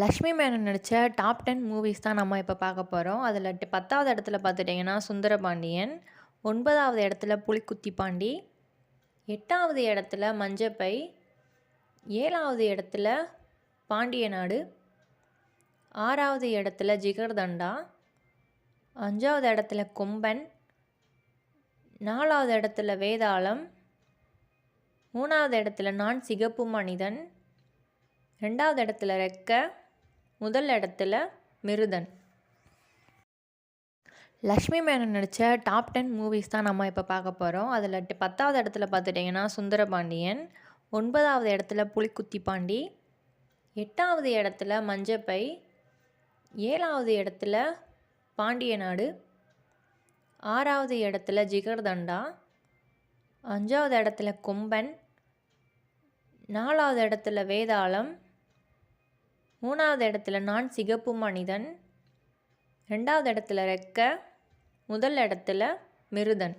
லக்ஷ்மி மேனன் நடித்த top 10 movies தான் நம்ம இப்போ பார்க்க போகிறோம். அதில் 10வது இடத்துல பார்த்துட்டிங்கன்னா சுந்தரபாண்டியன், 9வது இடத்துல புலிக்குத்தி பாண்டி, 8வது இடத்துல மஞ்சப்பை, 7வது இடத்துல பாண்டிய நாடு, 6வது இடத்துல ஜிகர்தண்டா, 5வது இடத்துல கொம்பன், 4வது இடத்துல வேதாளம், 3வது இடத்துல நான் சிகப்பு மனிதன், 2வது இடத்துல ரெக்க, முதல் இடத்துல மிருதன். லக்ஷ்மி மேனன் நடித்த டாப் 10 மூவிஸ் தான் நம்ம இப்போ பார்க்க போகிறோம். அதில் 10வது இடத்துல பார்த்துட்டிங்கன்னா சுந்தரபாண்டியன், 9வது இடத்துல புலிக்குத்தி பாண்டி, 8வது இடத்துல மஞ்சப்பை, 7வது இடத்துல பாண்டிய நாடு, 6வது இடத்துல ஜிகர்தண்டா, 5வது இடத்துல கொம்பன், 4வது இடத்துல வேதாளம், 3வது இடத்துல நான் சிகப்பு மனிதன், 2வது இடத்துல ரெக்க, முதல் இடத்துல மிருதன்.